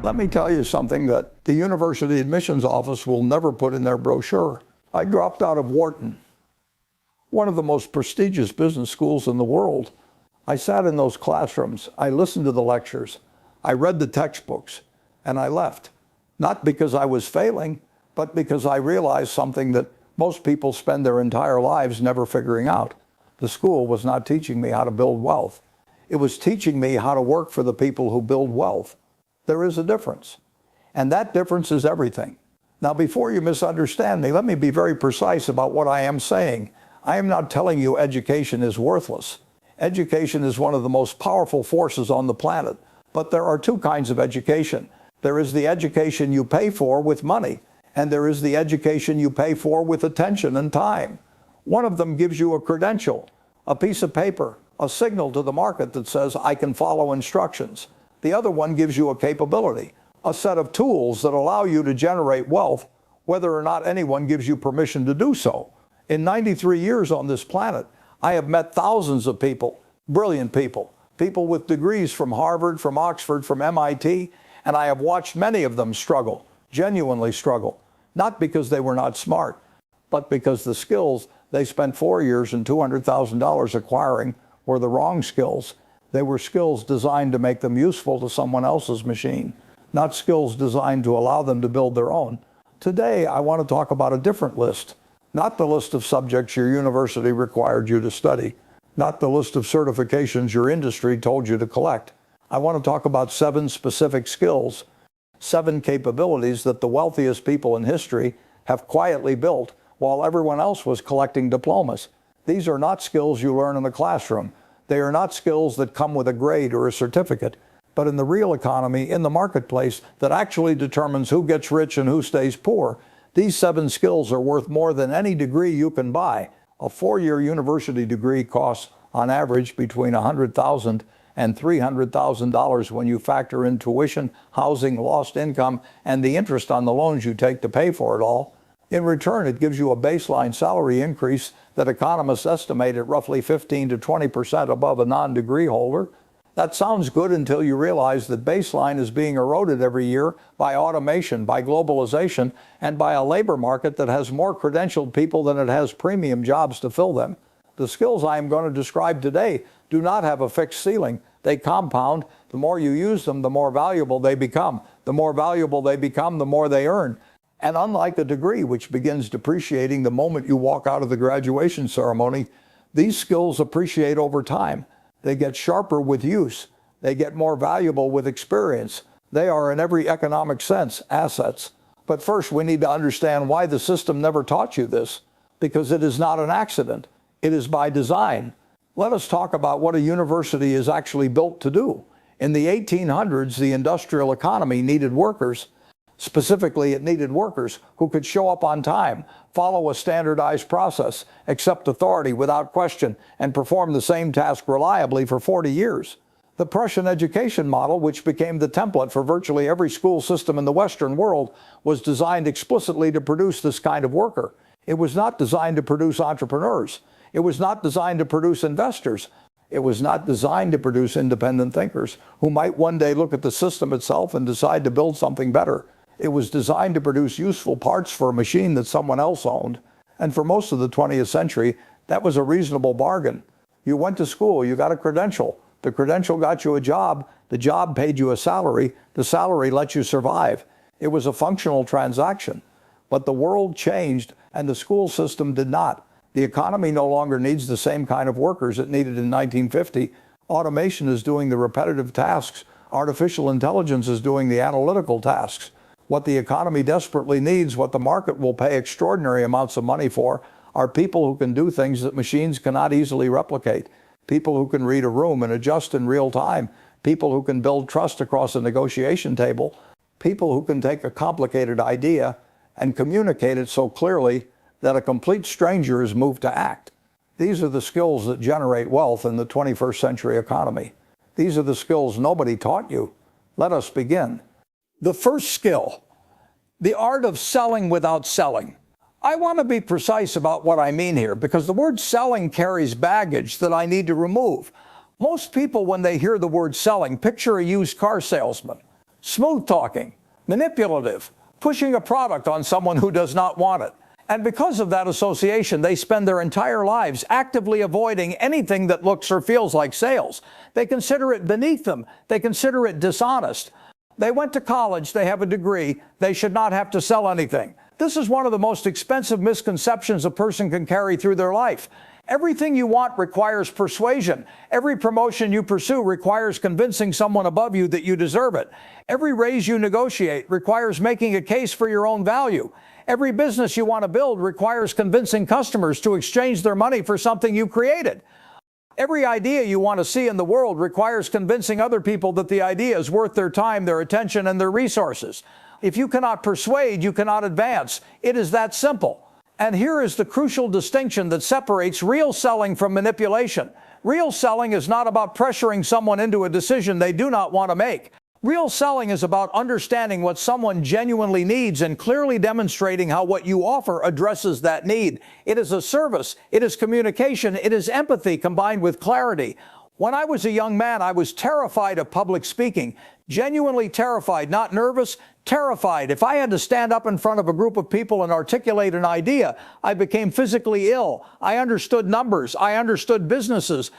Let me tell you something that the university admissions office will never put in their brochure. I dropped out of Wharton, one of the most prestigious business schools in the world. I sat in those classrooms, I listened to the lectures, I read the textbooks, and I left. Not because I was failing, but because I realized something that most people spend their entire lives never figuring out. The school was not teaching me how to build wealth. It was teaching me how to work for the people who build wealth. There is a difference, and that difference is everything. Now, before you misunderstand me, let me be very precise about what I am saying. I am not telling you education is worthless. Education is one of the most powerful forces on the planet, but there are two kinds of education. There is the education you pay for with money, and there is the education you pay for with attention and time. One of them gives you a credential, a piece of paper, a signal to the market that says, I can follow instructions. The other one gives you a capability, a set of tools that allow you to generate wealth, whether or not anyone gives you permission to do so. In 93 years on this planet, I have met thousands of people, brilliant people, people with degrees from Harvard, from Oxford, from MIT, and I have watched many of them struggle, genuinely struggle, not because they were not smart, but because the skills they spent 4 years and $200,000 acquiring were the wrong skills. They were skills designed to make them useful to someone else's machine, not skills designed to allow them to build their own. Today, I want to talk about a different list, not the list of subjects your university required you to study, not the list of certifications your industry told you to collect. I want to talk about 7 specific skills, 7 capabilities that the wealthiest people in history have quietly built while everyone else was collecting diplomas. These are not skills you learn in the classroom. They are not skills that come with a grade or a certificate, but in the real economy, in the marketplace, that actually determines who gets rich and who stays poor. These 7 skills are worth more than any degree you can buy. A 4-year university degree costs, on average, between $100,000 and $300,000 when you factor in tuition, housing, lost income, and the interest on the loans you take to pay for it all. In return, it gives you a baseline salary increase that economists estimate at roughly 15 to 20% above a non-degree holder. That sounds good until you realize that baseline is being eroded every year by automation, by globalization, and by a labor market that has more credentialed people than it has premium jobs to fill them. The skills I am going to describe today do not have a fixed ceiling. They compound. The more you use them, the more valuable they become. The more valuable they become, the more they earn. And unlike a degree, which begins depreciating the moment you walk out of the graduation ceremony, these skills appreciate over time. They get sharper with use. They get more valuable with experience. They are, in every economic sense, assets. But first, we need to understand why the system never taught you this, because it is not an accident. It is by design. Let us talk about what a university is actually built to do. In the 1800s, the industrial economy needed workers. Specifically, it needed workers who could show up on time, follow a standardized process, accept authority without question, and perform the same task reliably for 40 years. The Prussian education model, which became the template for virtually every school system in the Western world, was designed explicitly to produce this kind of worker. It was not designed to produce entrepreneurs. It was not designed to produce investors. It was not designed to produce independent thinkers who might one day look at the system itself and decide to build something better. It was designed to produce useful parts for a machine that someone else owned. And for most of the 20th century, that was a reasonable bargain. You went to school, you got a credential. The credential got you a job. The job paid you a salary. The salary let you survive. It was a functional transaction. But the world changed, and the school system did not. The economy no longer needs the same kind of workers it needed in 1950. Automation is doing the repetitive tasks. Artificial intelligence is doing the analytical tasks. What the economy desperately needs, what the market will pay extraordinary amounts of money for, are people who can do things that machines cannot easily replicate. People who can read a room and adjust in real time. People who can build trust across a negotiation table. People who can take a complicated idea and communicate it so clearly that a complete stranger is moved to act. These are the skills that generate wealth in the 21st century economy. These are the skills nobody taught you. Let us begin. The first skill, the art of selling without selling. I want to be precise about what I mean here, because the word selling carries baggage that I need to remove. Most people, when they hear the word selling, picture a used car salesman. smooth talking, manipulative, pushing a product on someone who does not want it. And because of that association, they spend their entire lives actively avoiding anything that looks or feels like sales. They consider it beneath them. They consider it dishonest. They went to college, they have a degree, they should not have to sell anything. This is one of the most expensive misconceptions a person can carry through their life. Everything you want requires persuasion. Every promotion you pursue requires convincing someone above you that you deserve it. Every raise you negotiate requires making a case for your own value. Every business you want to build requires convincing customers to exchange their money for something you created. Every idea you want to see in the world requires convincing other people that the idea is worth their time, their attention, and their resources. If you cannot persuade, you cannot advance. It is that simple. And here is the crucial distinction that separates real selling from manipulation. Real selling is not about pressuring someone into a decision they do not want to make. Real selling is about understanding what someone genuinely needs and clearly demonstrating how what you offer addresses that need. It is a service, it is communication, it is empathy combined with clarity. When I was a young man, I was terrified of public speaking. Genuinely terrified, not nervous, terrified. If I had to stand up in front of a group of people and articulate an idea, I became physically ill. I understood numbers, I understood businesses,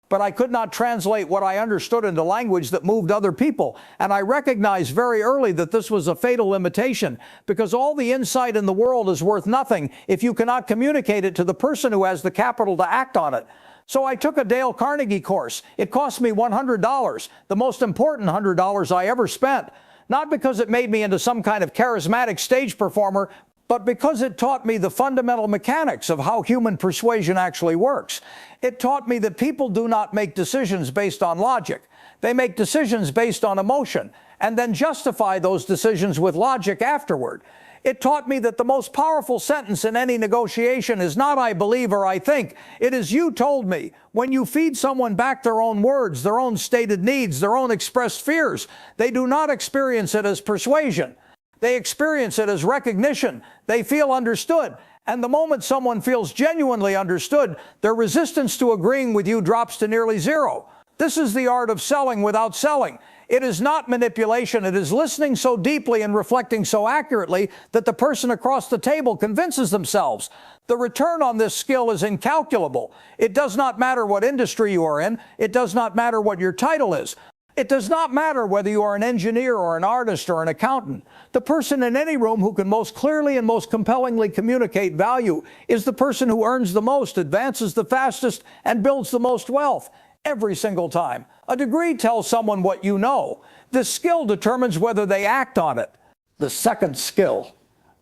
but I could not translate what I understood into language that moved other people. And I recognized very early that this was a fatal limitation, because all the insight in the world is worth nothing if you cannot communicate it to the person who has the capital to act on it. So I took a Dale Carnegie course. It cost me $100, the most important $100 I ever spent. Not because it made me into some kind of charismatic stage performer, but because it taught me the fundamental mechanics of how human persuasion actually works. It taught me that people do not make decisions based on logic. They make decisions based on emotion, and then justify those decisions with logic afterward. It taught me that the most powerful sentence in any negotiation is not "I believe" or "I think." It is "you told me." When you feed someone back their own words, their own stated needs, their own expressed fears, they do not experience it as persuasion. They experience it as recognition. They feel understood. And the moment someone feels genuinely understood, their resistance to agreeing with you drops to nearly zero. This is the art of selling without selling. It is not manipulation. It is listening so deeply and reflecting so accurately that the person across the table convinces themselves. The return on this skill is incalculable. It does not matter what industry you are in. It does not matter what your title is. It does not matter whether you are an engineer or an artist or an accountant. The person in any room who can most clearly and most compellingly communicate value is the person who earns the most, advances the fastest, and builds the most wealth. Every single time. A degree tells someone what you know. This skill determines whether they act on it. The second skill,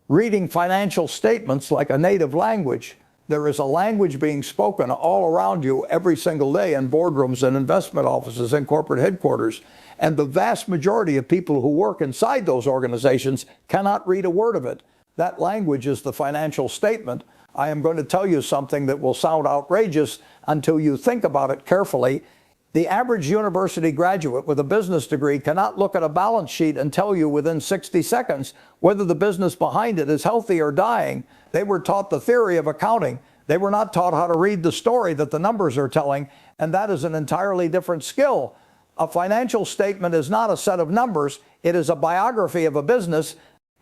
reading financial statements like a native language. There is a language being spoken all around you every single day in boardrooms and investment offices and corporate headquarters. And the vast majority of people who work inside those organizations cannot read a word of it. That language is the financial statement. I am going to tell you something that will sound outrageous until you think about it carefully. The average university graduate with a business degree cannot look at a balance sheet and tell you within 60 seconds whether the business behind it is healthy or dying. They were taught the theory of accounting. They were not taught how to read the story that the numbers are telling, and that is an entirely different skill. A financial statement is not a set of numbers. It is a biography of a business.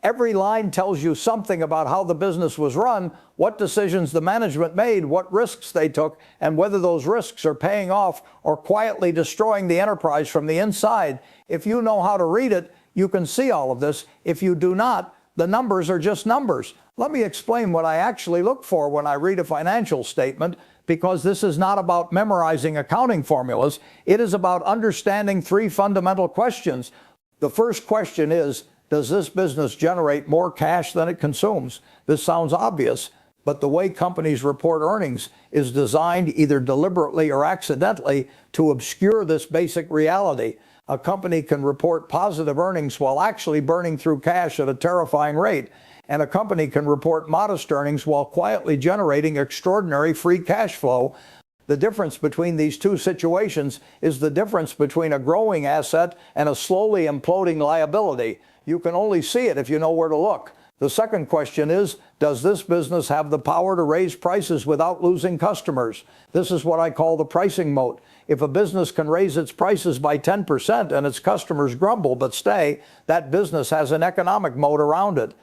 Every line tells you something about how the business was run, what decisions the management made, what risks they took, and whether those risks are paying off or quietly destroying the enterprise from the inside. If you know how to read it, you can see all of this. If you do not, the numbers are just numbers. Let me explain what I actually look for when I read a financial statement, because this is not about memorizing accounting formulas. It is about understanding three fundamental questions. The first question is, does this business generate more cash than it consumes? This sounds obvious, but the way companies report earnings is designed either deliberately or accidentally to obscure this basic reality. A company can report positive earnings while actually burning through cash at a terrifying rate. And a company can report modest earnings while quietly generating extraordinary free cash flow. The difference between these two situations is the difference between a growing asset and a slowly imploding liability. You can only see it if you know where to look. The second question is, does this business have the power to raise prices without losing customers? This is what I call the pricing moat. If a business can raise its prices by 10% and its customers grumble but stay, that business has an economic moat around it.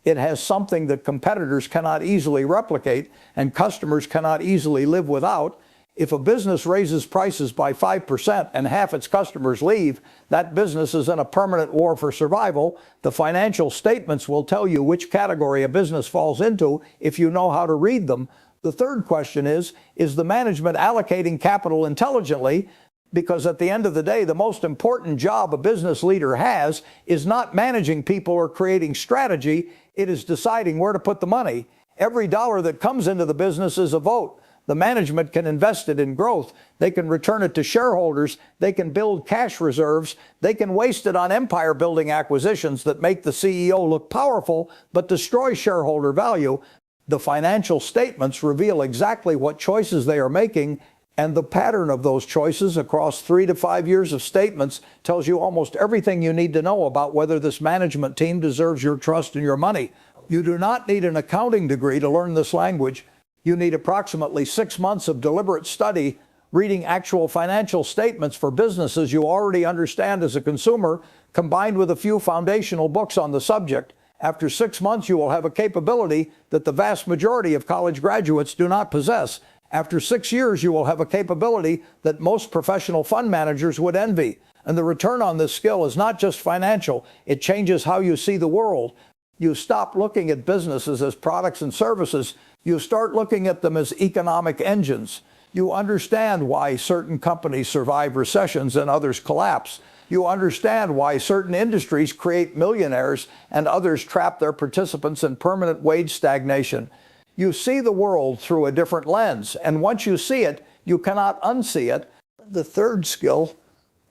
It has something that competitors cannot easily replicate and customers cannot easily live without. If a business raises prices by 5% and half its customers leave, that business is in a permanent war for survival. The financial statements will tell you which category a business falls into if you know how to read them. The third question is the management allocating capital intelligently? Because at the end of the day, the most important job a business leader has is not managing people or creating strategy. It is deciding where to put the money. Every dollar that comes into the business is a vote. The management can invest it in growth. They can return it to shareholders. They can build cash reserves. They can waste it on empire-building acquisitions that make the CEO look powerful but destroy shareholder value. The financial statements reveal exactly what choices they are making, and the pattern of those choices across 3 to 5 years of statements tells you almost everything you need to know about whether this management team deserves your trust and your money. You do not need an accounting degree to learn this language. You need approximately 6 months of deliberate study, reading actual financial statements for businesses you already understand as a consumer, combined with a few foundational books on the subject. After 6 months, you will have a capability that the vast majority of college graduates do not possess. After 6 years, you will have a capability that most professional fund managers would envy. And the return on this skill is not just financial, it changes how you see the world. You stop looking at businesses as products and services. You start looking at them as economic engines. You understand why certain companies survive recessions and others collapse. You understand why certain industries create millionaires and others trap their participants in permanent wage stagnation. You see the world through a different lens, and once you see it, you cannot unsee it. The third skill,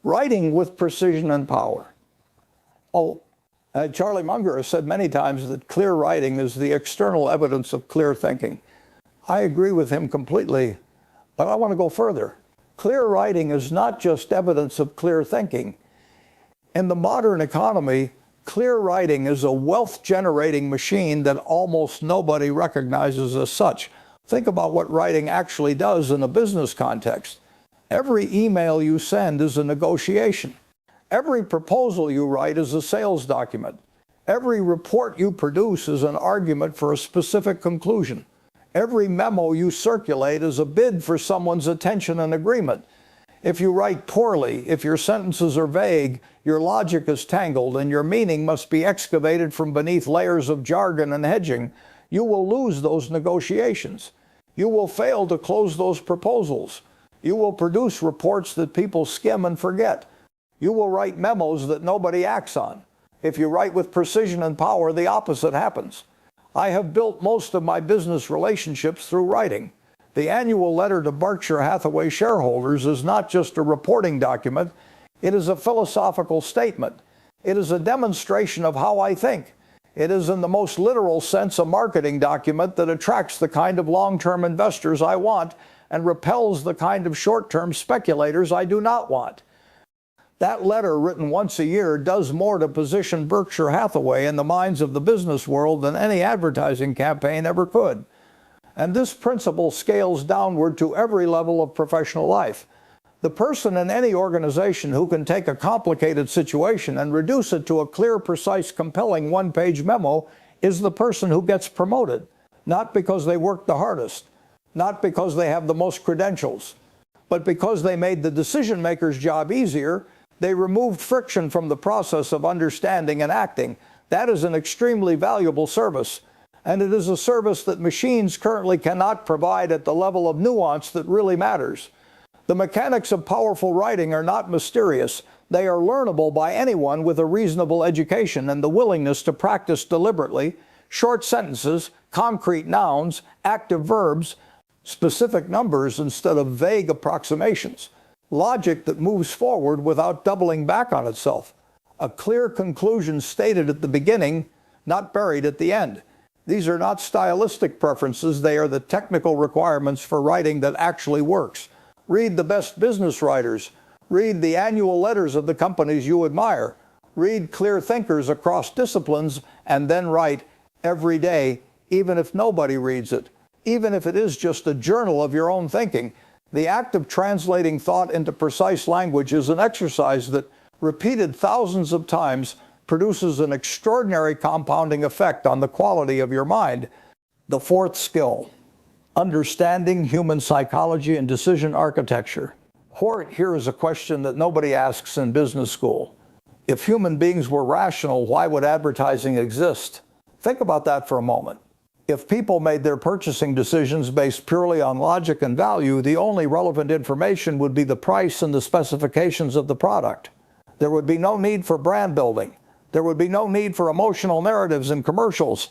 writing with precision and power. Charlie Munger has said many times that clear writing is the external evidence of clear thinking. I agree with him completely, but I want to go further. Clear writing is not just evidence of clear thinking. In the modern economy, clear writing is a wealth-generating machine that almost nobody recognizes as such. Think about what writing actually does in a business context. Every email you send is a negotiation. Every proposal you write is a sales document. Every report you produce is an argument for a specific conclusion. Every memo you circulate is a bid for someone's attention and agreement. If you write poorly, if your sentences are vague, your logic is tangled, and your meaning must be excavated from beneath layers of jargon and hedging, you will lose those negotiations. You will fail to close those proposals. You will produce reports that people skim and forget. You will write memos that nobody acts on. If you write with precision and power, the opposite happens. I have built most of my business relationships through writing. The annual letter to Berkshire Hathaway shareholders is not just a reporting document. It is a philosophical statement. It is a demonstration of how I think. It is, in the most literal sense, a marketing document that attracts the kind of long-term investors I want and repels the kind of short-term speculators I do not want. That letter, written once a year, does more to position Berkshire Hathaway in the minds of the business world than any advertising campaign ever could. And this principle scales downward to every level of professional life. The person in any organization who can take a complicated situation and reduce it to a clear, precise, compelling one-page memo is the person who gets promoted, not because they worked the hardest, not because they have the most credentials, but because they made the decision-maker's job easier. They removed friction from the process of understanding and acting. That is an extremely valuable service, and it is a service that machines currently cannot provide at the level of nuance that really matters. The mechanics of powerful writing are not mysterious. They are learnable by anyone with a reasonable education and the willingness to practice deliberately. Short sentences, concrete nouns, active verbs, specific numbers instead of vague approximations. Logic that moves forward without doubling back on itself. A clear conclusion stated at the beginning, not buried at the end. These are not stylistic preferences. They are the technical requirements for writing that actually works. Read the best business writers. Read the annual letters of the companies you admire. Read clear thinkers across disciplines, and then write every day, even if nobody reads it, even if it is just a journal of your own thinking. The act of translating thought into precise language is an exercise that, repeated thousands of times, produces an extraordinary compounding effect on the quality of your mind. The fourth skill, understanding human psychology and decision architecture. Here is a question that nobody asks in business school. If human beings were rational, why would advertising exist? Think about that for a moment. If people made their purchasing decisions based purely on logic and value, the only relevant information would be the price and the specifications of the product. There would be no need for brand building. There would be no need for emotional narratives and commercials.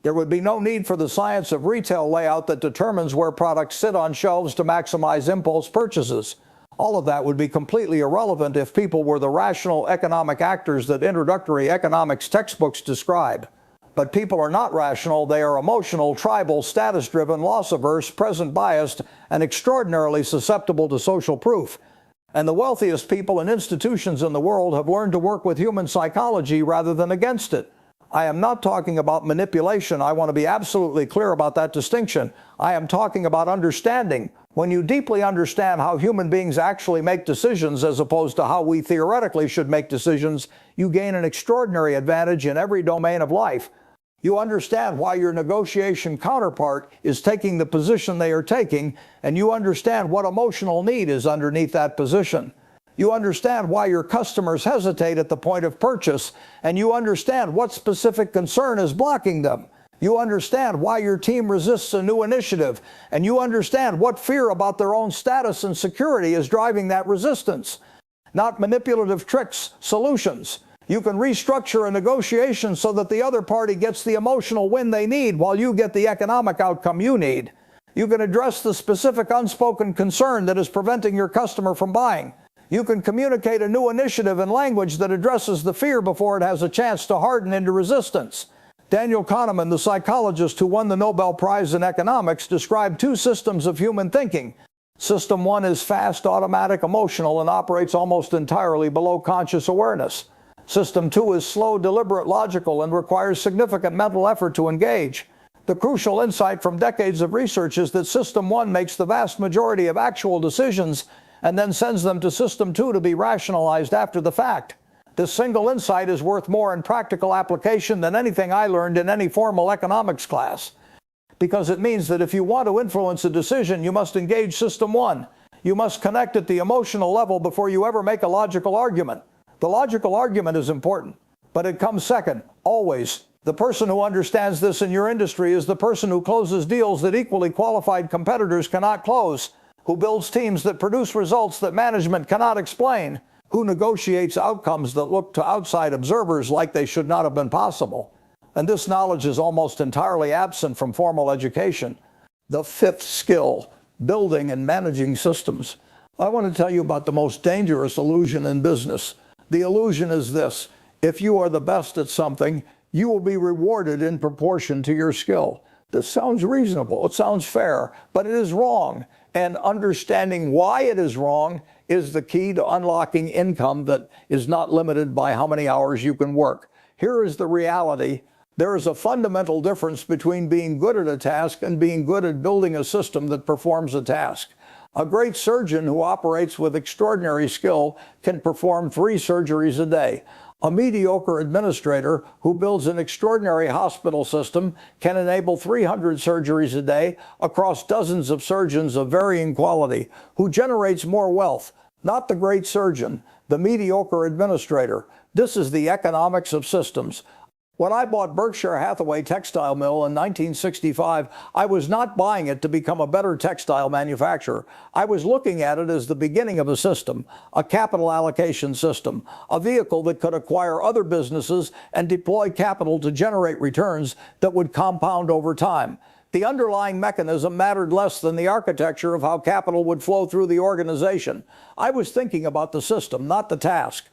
There would be no need for the science of retail layout that determines where products sit on shelves to maximize impulse purchases. All of that would be completely irrelevant if people were the rational economic actors that introductory economics textbooks describe. But people are not rational. They are emotional, tribal, status-driven, loss-averse, present-biased, and extraordinarily susceptible to social proof. And the wealthiest people and institutions in the world have learned to work with human psychology rather than against it. I am not talking about manipulation. I want to be absolutely clear about that distinction. I am talking about understanding. When you deeply understand how human beings actually make decisions as opposed to how we theoretically should make decisions, you gain an extraordinary advantage in every domain of life. You understand why your negotiation counterpart is taking the position they are taking, and you understand what emotional need is underneath that position. You understand why your customers hesitate at the point of purchase, and you understand what specific concern is blocking them. You understand why your team resists a new initiative, and you understand what fear about their own status and security is driving that resistance. Not manipulative tricks, solutions. You can restructure a negotiation so that the other party gets the emotional win they need while you get the economic outcome you need. You can address the specific unspoken concern that is preventing your customer from buying. You can communicate a new initiative in language that addresses the fear before it has a chance to harden into resistance. Daniel Kahneman, the psychologist who won the Nobel Prize in economics, described two systems of human thinking. System one is fast, automatic, emotional, and operates almost entirely below conscious awareness. System two is slow, deliberate, logical, and requires significant mental effort to engage. The crucial insight from decades of research is that System one makes the vast majority of actual decisions and then sends them to System two to be rationalized after the fact. This single insight is worth more in practical application than anything I learned in any formal economics class. Because it means that if you want to influence a decision, you must engage System one. You must connect at the emotional level before you ever make a logical argument. The logical argument is important, but it comes second, always. The person who understands this in your industry is the person who closes deals that equally qualified competitors cannot close, who builds teams that produce results that management cannot explain, who negotiates outcomes that look to outside observers like they should not have been possible. And this knowledge is almost entirely absent from formal education. The fifth skill, building and managing systems. I want to tell you about the most dangerous illusion in business. The illusion is this: if you are the best at something, you will be rewarded in proportion to your skill. This sounds reasonable, it sounds fair, but it is wrong. And understanding why it is wrong is the key to unlocking income that is not limited by how many hours you can work. Here is the reality. There is a fundamental difference between being good at a task and being good at building a system that performs a task. A great surgeon who operates with extraordinary skill can perform 3 surgeries a day. A mediocre administrator who builds an extraordinary hospital system can enable 300 surgeries a day across dozens of surgeons of varying quality. Who generates more wealth? Not the great surgeon, the mediocre administrator. This is the economics of systems. When I bought Berkshire Hathaway Textile Mill in 1965, I was not buying it to become a better textile manufacturer. I was looking at it as the beginning of a system, a capital allocation system, a vehicle that could acquire other businesses and deploy capital to generate returns that would compound over time. The underlying mechanism mattered less than the architecture of how capital would flow through the organization. I was thinking about the system, not the task.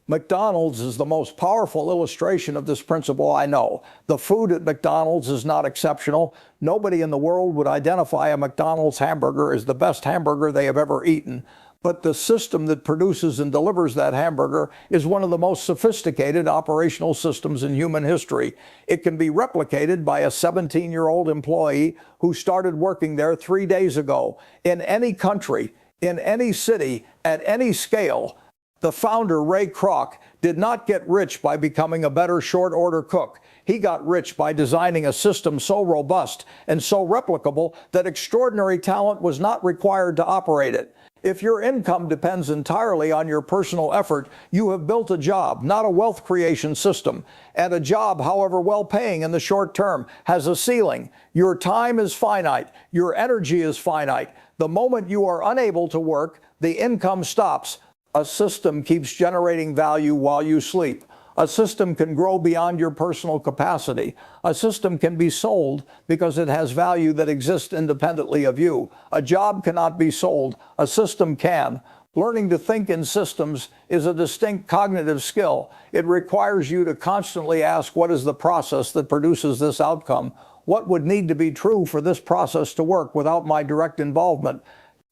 McDonald's is the most powerful illustration of this principle I know. The food at McDonald's is not exceptional. Nobody in the world would identify a McDonald's hamburger as the best hamburger they have ever eaten. But the system that produces and delivers that hamburger is one of the most sophisticated operational systems in human history. It can be replicated by a 17-year-old employee who started working there 3 days ago. In any country, in any city, at any scale, the founder, Ray Kroc, did not get rich by becoming a better short-order cook. He got rich by designing a system so robust and so replicable that extraordinary talent was not required to operate it. If your income depends entirely on your personal effort, you have built a job, not a wealth creation system. And a job, however well-paying in the short term, has a ceiling. Your time is finite. Your energy is finite. The moment you are unable to work, the income stops. A system keeps generating value while you sleep. A system can grow beyond your personal capacity. A system can be sold because it has value that exists independently of you. A job cannot be sold. A system can. Learning to think in systems is a distinct cognitive skill. It requires you to constantly ask, what is the process that produces this outcome? What would need to be true for this process to work without my direct involvement?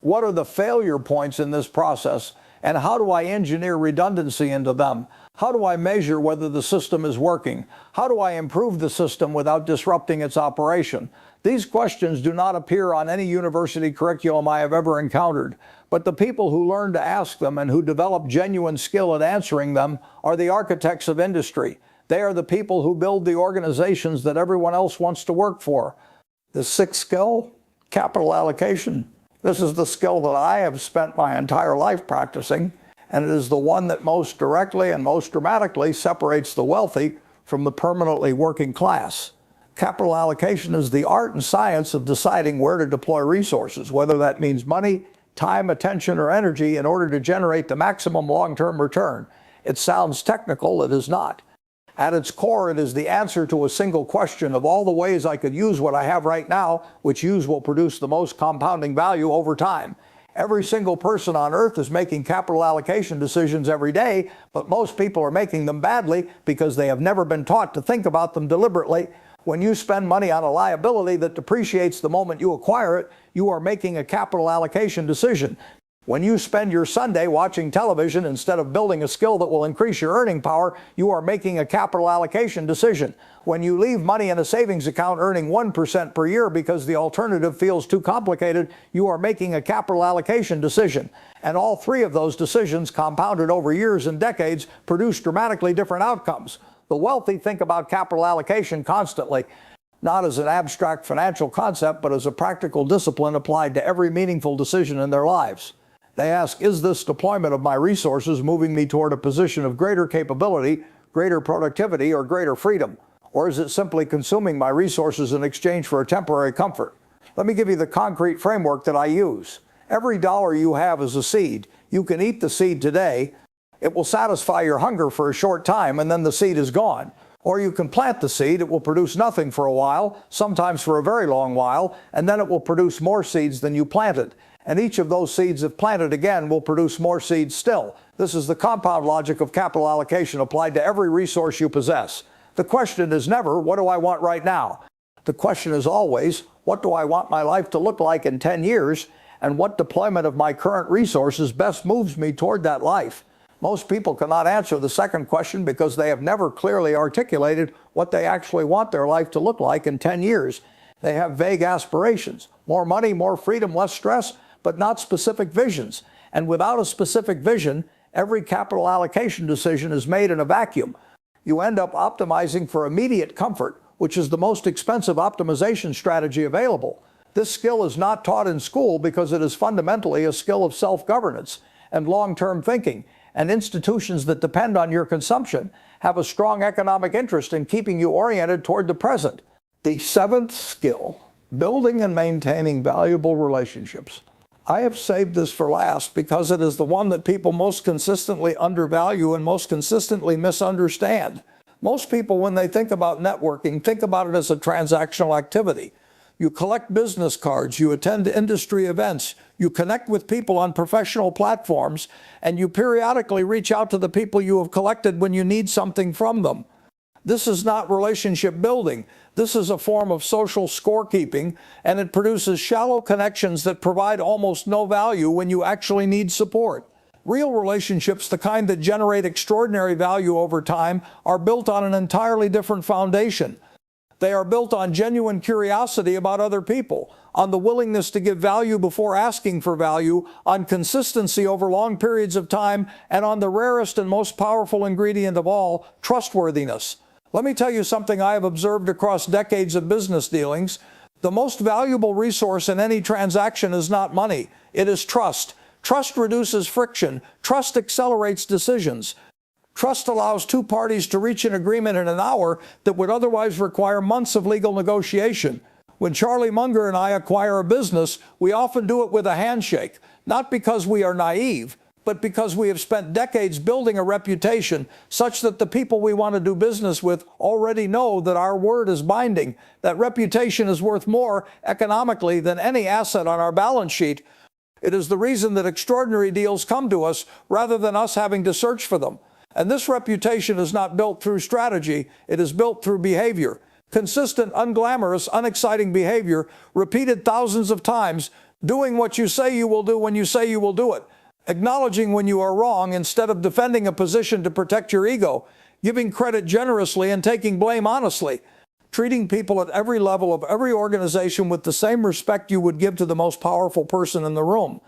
What are the failure points in this process? And how do I engineer redundancy into them? How do I measure whether the system is working? How do I improve the system without disrupting its operation? These questions do not appear on any university curriculum I have ever encountered, but the people who learn to ask them and who develop genuine skill at answering them are the architects of industry. They are the people who build the organizations that everyone else wants to work for. The sixth skill, capital allocation. This is the skill that I have spent my entire life practicing, and it is the one that most directly and most dramatically separates the wealthy from the permanently working class. Capital allocation is the art and science of deciding where to deploy resources, whether that means money, time, attention, or energy, in order to generate the maximum long-term return. It sounds technical, it is not. At its core, it is the answer to a single question of all the ways I could use what I have right now, which use will produce the most compounding value over time. Every single person on earth is making capital allocation decisions every day, but most people are making them badly because they have never been taught to think about them deliberately. When you spend money on a liability that depreciates the moment you acquire it, you are making a capital allocation decision. When you spend your Sunday watching television instead of building a skill that will increase your earning power, you are making a capital allocation decision. When you leave money in a savings account earning 1% per year because the alternative feels too complicated, you are making a capital allocation decision. And all three of those decisions, compounded over years and decades, produce dramatically different outcomes. The wealthy think about capital allocation constantly, not as an abstract financial concept, but as a practical discipline applied to every meaningful decision in their lives. They ask, is this deployment of my resources moving me toward a position of greater capability, greater productivity, or greater freedom? Or is it simply consuming my resources in exchange for a temporary comfort? Let me give you the concrete framework that I use. Every dollar you have is a seed. You can eat the seed today. It will satisfy your hunger for a short time, and then the seed is gone. Or you can plant the seed. It will produce nothing for a while, sometimes for a very long while, and then it will produce more seeds than you planted. And each of those seeds, if planted again, will produce more seeds still. This is the compound logic of capital allocation applied to every resource you possess. The question is never, what do I want right now? The question is always, what do I want my life to look like in 10 years, and what deployment of my current resources best moves me toward that life? Most people cannot answer the second question because they have never clearly articulated what they actually want their life to look like in 10 years. They have vague aspirations, more money, more freedom, less stress, but not specific visions. And without a specific vision, every capital allocation decision is made in a vacuum. You end up optimizing for immediate comfort, which is the most expensive optimization strategy available. This skill is not taught in school because it is fundamentally a skill of self-governance and long-term thinking, and institutions that depend on your consumption have a strong economic interest in keeping you oriented toward the present. The seventh skill, building and maintaining valuable relationships. I have saved this for last because it is the one that people most consistently undervalue and most consistently misunderstand. Most people, when they think about networking, think about it as a transactional activity. You collect business cards, you attend industry events, you connect with people on professional platforms, and you periodically reach out to the people you have collected when you need something from them. This is not relationship building. This is a form of social scorekeeping, and it produces shallow connections that provide almost no value when you actually need support. Real relationships, the kind that generate extraordinary value over time, are built on an entirely different foundation. They are built on genuine curiosity about other people, on the willingness to give value before asking for value, on consistency over long periods of time, and on the rarest and most powerful ingredient of all, trustworthiness. Let me tell you something I have observed across decades of business dealings. The most valuable resource in any transaction is not money. It is trust. Trust reduces friction. Trust accelerates decisions. Trust allows two parties to reach an agreement in an hour that would otherwise require months of legal negotiation. When Charlie Munger and I acquire a business, we often do it with a handshake, not because we are naive, but because we have spent decades building a reputation such that the people we want to do business with already know that our word is binding. That reputation is worth more economically than any asset on our balance sheet. It is the reason that extraordinary deals come to us rather than us having to search for them. And this reputation is not built through strategy, it is built through behavior. Consistent, unglamorous, unexciting behavior, repeated thousands of times, doing what you say you will do when you say you will do it, acknowledging when you are wrong instead of defending a position to protect your ego, giving credit generously and taking blame honestly, treating people at every level of every organization with the same respect you would give to the most powerful person in the room.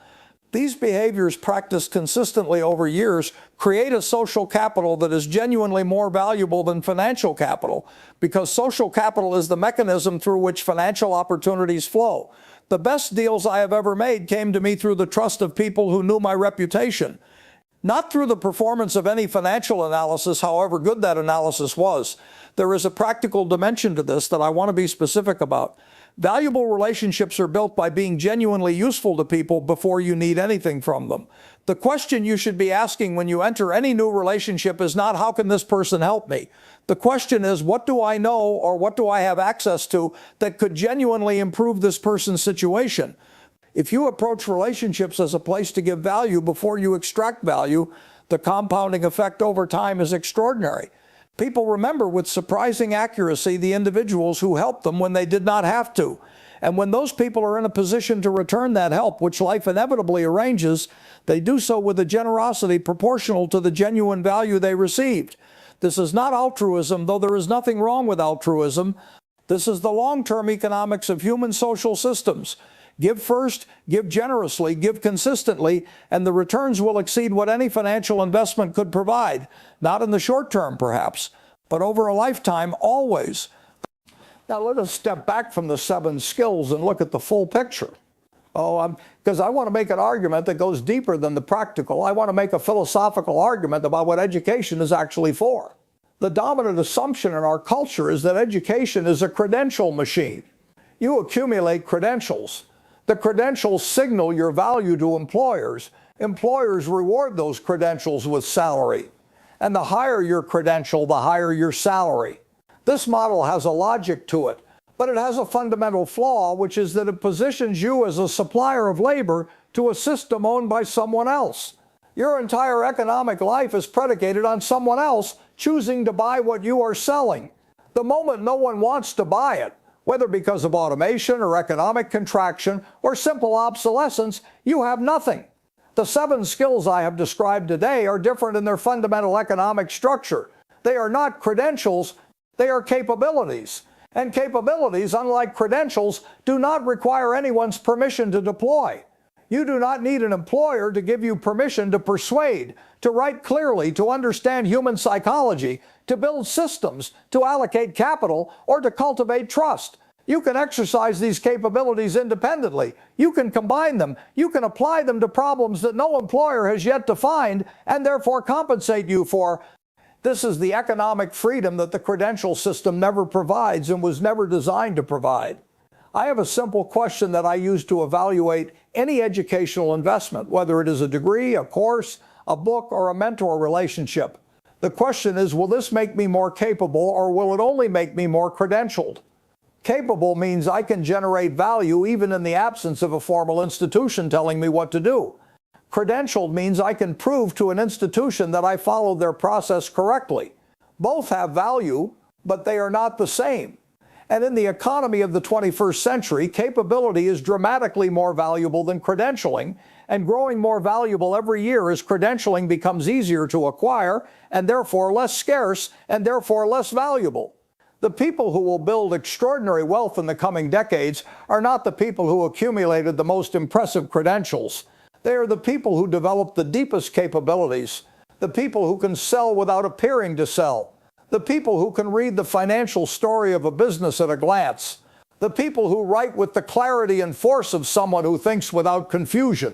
These behaviors practiced consistently over years create a social capital that is genuinely more valuable than financial capital, because social capital is the mechanism through which financial opportunities flow. The best deals I have ever made came to me through the trust of people who knew my reputation, not through the performance of any financial analysis, however good that analysis was. There is a practical dimension to this that I want to be specific about. Valuable relationships are built by being genuinely useful to people before you need anything from them. The question you should be asking when you enter any new relationship is not, how can this person help me? The question is, what do I know or what do I have access to that could genuinely improve this person's situation? If you approach relationships as a place to give value before you extract value, the compounding effect over time is extraordinary. People remember with surprising accuracy the individuals who helped them when they did not have to. And when those people are in a position to return that help, which life inevitably arranges, they do so with a generosity proportional to the genuine value they received. This is not altruism, though there is nothing wrong with altruism. This is the long-term economics of human social systems. Give first, give generously, give consistently, and the returns will exceed what any financial investment could provide. Not in the short term, perhaps, but over a lifetime, always. Now let us step back from the 7 skills and look at the full picture. Because I want to make an argument that goes deeper than the practical. I want to make a philosophical argument about what education is actually for. The dominant assumption in our culture is that education is a credential machine. You accumulate credentials. The credentials signal your value to employers. Employers reward those credentials with salary. And the higher your credential, the higher your salary. This model has a logic to it, but it has a fundamental flaw, which is that it positions you as a supplier of labor to a system owned by someone else. Your entire economic life is predicated on someone else choosing to buy what you are selling. The moment no one wants to buy it, whether because of automation or economic contraction or simple obsolescence, you have nothing. The 7 skills I have described today are different in their fundamental economic structure. They are not credentials, they are capabilities. And capabilities, unlike credentials, do not require anyone's permission to deploy. You do not need an employer to give you permission to persuade, to write clearly, to understand human psychology, to build systems, to allocate capital, or to cultivate trust. You can exercise these capabilities independently. You can combine them. You can apply them to problems that no employer has yet defined and therefore compensate you for. This is the economic freedom that the credential system never provides and was never designed to provide. I have a simple question that I use to evaluate any educational investment, whether it is a degree, a course, a book, or a mentor relationship. The question is, will this make me more capable, or will it only make me more credentialed? Capable means I can generate value even in the absence of a formal institution telling me what to do. Credentialed means I can prove to an institution that I followed their process correctly. Both have value, but they are not the same. And in the economy of the 21st century, capability is dramatically more valuable than credentialing, and growing more valuable every year as credentialing becomes easier to acquire and therefore less scarce and therefore less valuable. The people who will build extraordinary wealth in the coming decades are not the people who accumulated the most impressive credentials. They are the people who developed the deepest capabilities, the people who can sell without appearing to sell, the people who can read the financial story of a business at a glance, the people who write with the clarity and force of someone who thinks without confusion,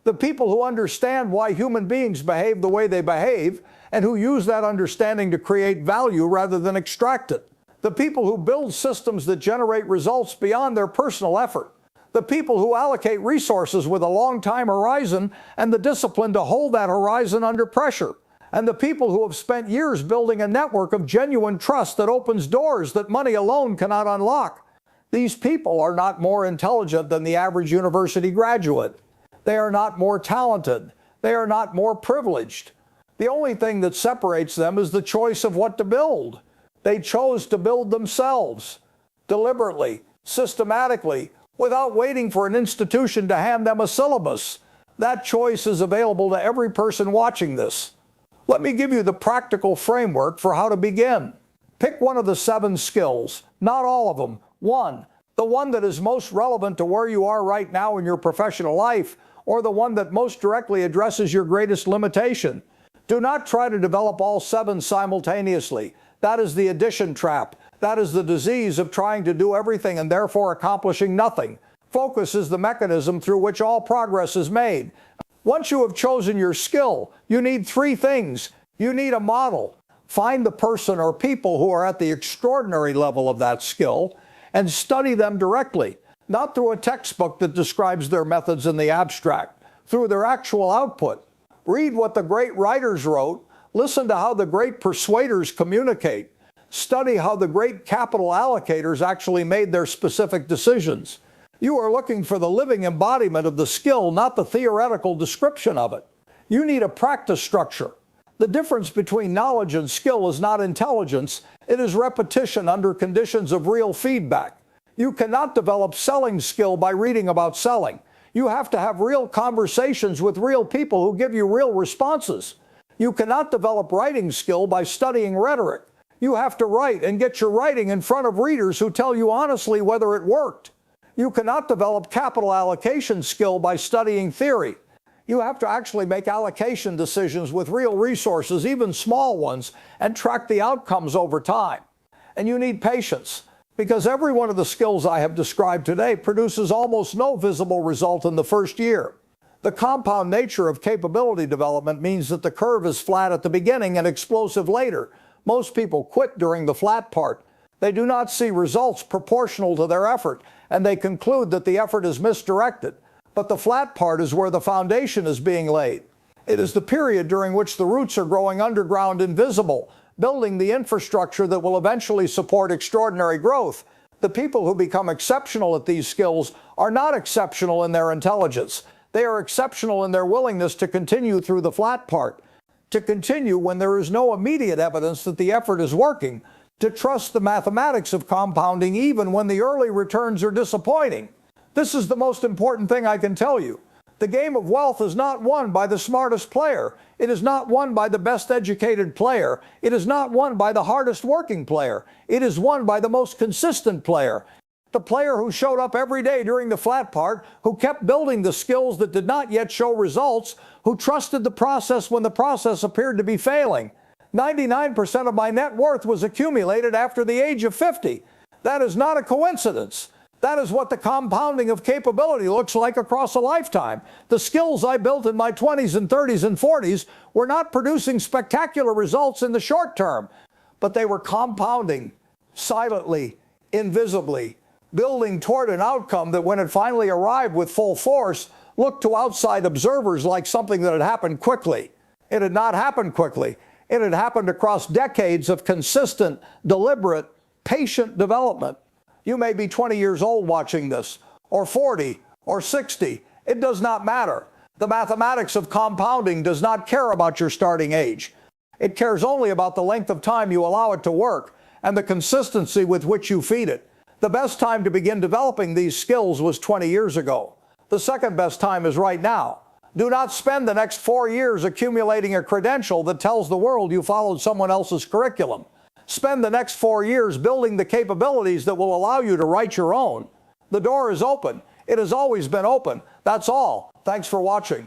the people who understand why human beings behave the way they behave and who use that understanding to create value rather than extract it, the people who build systems that generate results beyond their personal effort, the people who allocate resources with a long time horizon and the discipline to hold that horizon under pressure, and the people who have spent years building a network of genuine trust that opens doors that money alone cannot unlock. These people are not more intelligent than the average university graduate. They are not more talented. They are not more privileged. The only thing that separates them is the choice of what to build. They chose to build themselves, deliberately, systematically, without waiting for an institution to hand them a syllabus. That choice is available to every person watching this. Let me give you the practical framework for how to begin. Pick one of the 7 skills, not all of them. One, the one that is most relevant to where you are right now in your professional life, or the one that most directly addresses your greatest limitation. Do not try to develop all 7 simultaneously. That is the addition trap. That is the disease of trying to do everything and therefore accomplishing nothing. Focus is the mechanism through which all progress is made. Once you have chosen your skill, you need 3 things. You need a model. Find the person or people who are at the extraordinary level of that skill and study them directly, not through a textbook that describes their methods in the abstract, through their actual output. Read what the great writers wrote. Listen to how the great persuaders communicate. Study how the great capital allocators actually made their specific decisions. You are looking for the living embodiment of the skill, not the theoretical description of it. You need a practice structure. The difference between knowledge and skill is not intelligence. It is repetition under conditions of real feedback. You cannot develop selling skill by reading about selling. You have to have real conversations with real people who give you real responses. You cannot develop writing skill by studying rhetoric. You have to write and get your writing in front of readers who tell you honestly whether it worked. You cannot develop capital allocation skill by studying theory. You have to actually make allocation decisions with real resources, even small ones, and track the outcomes over time. And you need patience, because every one of the skills I have described today produces almost no visible result in the first year. The compound nature of capability development means that the curve is flat at the beginning and explosive later. Most people quit during the flat part. They do not see results proportional to their effort, and they conclude that the effort is misdirected. But the flat part is where the foundation is being laid. It is the period during which the roots are growing underground and visible, building the infrastructure that will eventually support extraordinary growth. The people who become exceptional at these skills are not exceptional in their intelligence. They are exceptional in their willingness to continue through the flat part, to continue when there is no immediate evidence that the effort is working, to trust the mathematics of compounding even when the early returns are disappointing. This is the most important thing I can tell you. The game of wealth is not won by the smartest player. It is not won by the best educated player. It is not won by the hardest working player. It is won by the most consistent player. The player who showed up every day during the flat part, who kept building the skills that did not yet show results, who trusted the process when the process appeared to be failing. 99% of my net worth was accumulated after the age of 50. That is not a coincidence. That is what the compounding of capability looks like across a lifetime. The skills I built in my 20s and 30s and 40s were not producing spectacular results in the short term, but they were compounding silently, invisibly, building toward an outcome that when it finally arrived with full force, looked to outside observers like something that had happened quickly. It had not happened quickly. It had happened across decades of consistent, deliberate, patient development. You may be 20 years old watching this, or 40, or 60. It does not matter. The mathematics of compounding does not care about your starting age. It cares only about the length of time you allow it to work. and the consistency with which you feed it. The best time to begin developing these skills was 20 years ago. The second best time is right now. Do not spend the next 4 years accumulating a credential that tells the world you followed someone else's curriculum. Spend the next 4 years building the capabilities that will allow you to write your own. The door is open. It has always been open. That's all. Thanks for watching.